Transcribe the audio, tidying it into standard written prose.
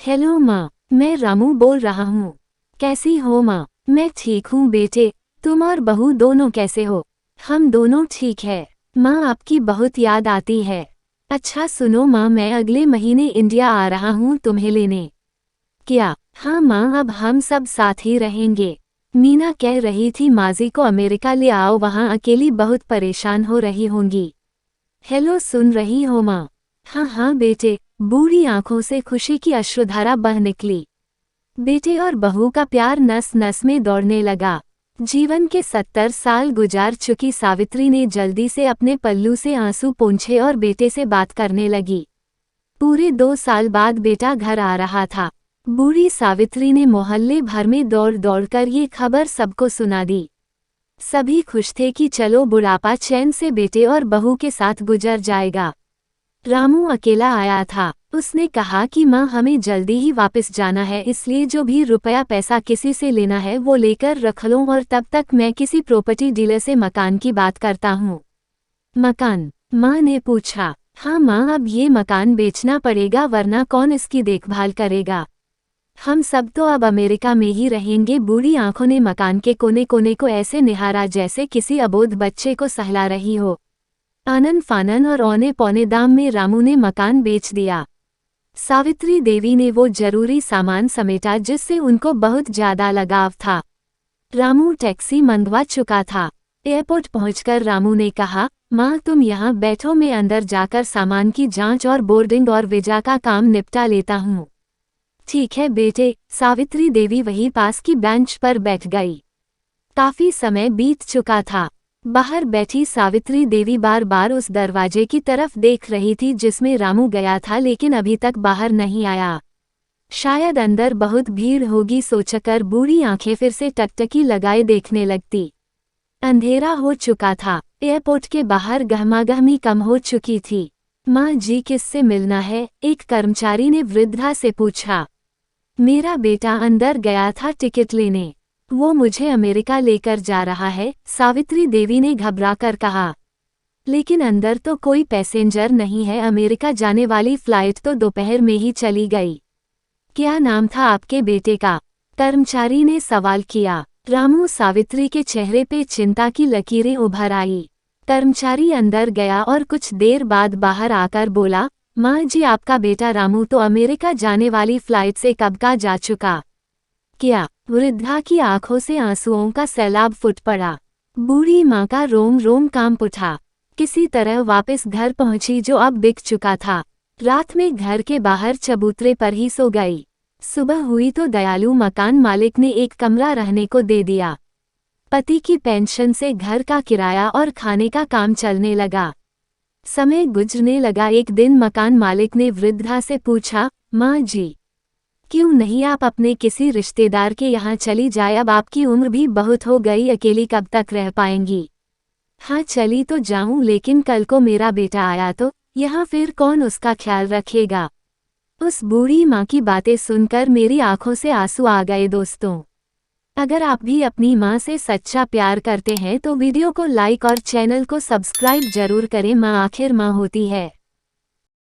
Hello माँ, मैं रामू बोल रहा हूँ। कैसी हो माँ? मैं ठीक हूँ बेटे, तुम और बहू दोनों कैसे हो? हम दोनों ठीक है माँ, आपकी बहुत याद आती है। अच्छा सुनो माँ, मैं अगले महीने इंडिया आ रहा हूँ तुम्हें लेने। क्या? हाँ माँ, अब हम सब साथ ही रहेंगे। मीना कह रही थी माजी को अमेरिका ले आओ, वहाँ अकेली बहुत परेशान हो रही होंगी। हेलो, सुन रही हो माँ? हाँ हाँ बेटे, बूढ़ी आंखों से खुशी की अश्रुधारा बह निकली। बेटे और बहू का प्यार नस नस में दौड़ने लगा। जीवन के 70 साल गुजार चुकी सावित्री ने जल्दी से अपने पल्लू से आंसू पोंछे और बेटे से बात करने लगी। पूरे 2 साल बाद बेटा घर आ रहा था। बूढ़ी सावित्री ने मोहल्ले भर में दौड़ दौड़कर ये खबर सबको सुना दी। सभी खुश थे कि चलो बुढ़ापा चैन से बेटे और बहू के साथ गुजर जाएगा। रामू अकेला आया था। उसने कहा कि माँ, हमें जल्दी ही वापस जाना है, इसलिए जो भी रुपया पैसा किसी से लेना है वो लेकर रख लो, और तब तक मैं किसी प्रॉपर्टी डीलर से मकान की बात करता हूँ। मकान? माँ ने पूछा। हाँ माँ, अब ये मकान बेचना पड़ेगा, वरना कौन इसकी देखभाल करेगा? हम सब तो अब अमेरिका में ही रहेंगे। बूढ़ी आंखों ने मकान के कोने कोने को ऐसे निहारा जैसे किसी अबोध बच्चे को सहला रही हो। आनन फानन और औने पौने दाम में रामू ने मकान बेच दिया। सावित्री देवी ने वो जरूरी सामान समेटा जिससे उनको बहुत ज्यादा लगाव था। रामू टैक्सी मंगवा चुका था। एयरपोर्ट पहुंचकर रामू ने कहा, माँ तुम यहाँ बैठो, मैं अंदर जाकर सामान की जांच और बोर्डिंग और वीजा का काम निपटा लेता हूँ। ठीक है बेटे। सावित्री देवी वहीं पास की बेंच पर बैठ गई। काफी समय बीत चुका था। बाहर बैठी सावित्री देवी बार बार उस दरवाजे की तरफ देख रही थी जिसमें रामू गया था, लेकिन अभी तक बाहर नहीं आया। शायद अंदर बहुत भीड़ होगी सोचकर बूढ़ी आंखें फिर से टकटकी लगाए देखने लगती। अंधेरा हो चुका था। एयरपोर्ट के बाहर गहमागहमी कम हो चुकी थी। माँ जी, किससे मिलना है? एक कर्मचारी ने वृद्धा से पूछा। मेरा बेटा अंदर गया था टिकट लेने, वो मुझे अमेरिका लेकर जा रहा है, सावित्री देवी ने घबराकर कहा। लेकिन अंदर तो कोई पैसेंजर नहीं है, अमेरिका जाने वाली फ्लाइट तो दोपहर में ही चली गई। क्या नाम था आपके बेटे का? कर्मचारी ने सवाल किया। रामू, सावित्री के चेहरे पे चिंता की लकीरें उभर आई। कर्मचारी अंदर गया और कुछ देर बाद बाहर आकर बोला, माँ जी, आपका बेटा रामू तो अमेरिका जाने वाली फ्लाइट से कब का जा चुका। क्या? वृद्धा की आंखों से आंसुओं का सैलाब फुट पड़ा। बूढ़ी माँ का रोम रोम कांप उठा। किसी तरह वापस घर पहुंची जो अब बिक चुका था। रात में घर के बाहर चबूतरे पर ही सो गई। सुबह हुई तो दयालु मकान मालिक ने एक कमरा रहने को दे दिया। पति की पेंशन से घर का किराया और खाने का काम चलने लगा। समय गुजरने लगा। एक दिन मकान मालिक ने वृद्धा से पूछा, माँ जी, क्यों नहीं आप अपने किसी रिश्तेदार के यहाँ चली जाए? अब आपकी उम्र भी बहुत हो गई, अकेली कब तक रह पाएंगी? हाँ चली तो जाऊं, लेकिन कल को मेरा बेटा आया तो यहाँ फिर कौन उसका ख्याल रखेगा? उस बूढ़ी माँ की बातें सुनकर मेरी आंखों से आंसू आ गए। दोस्तों, अगर आप भी अपनी माँ से सच्चा प्यार करते हैं तो वीडियो को लाइक और चैनल को सब्सक्राइब जरूर करें। माँ आखिर माँ होती है।